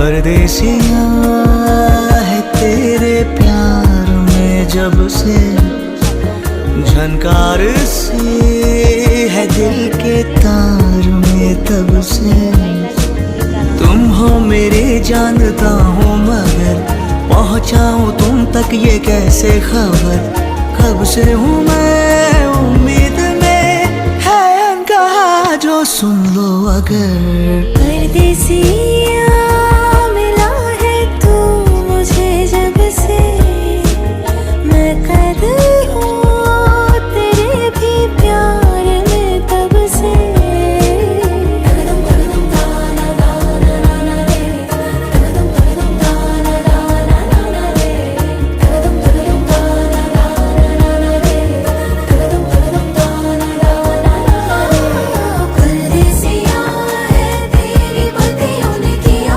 परदेसिया है तेरे प्यार में जब से, झनकार सी है दिल के तार में तब से। तुम हो मेरे जानता हूँ मगर पहुँचाऊँ तुम तक ये कैसे खबर। कब से हूँ मैं उम्मीद में, है अनकहा जो सुन लो अगर। परदेसिया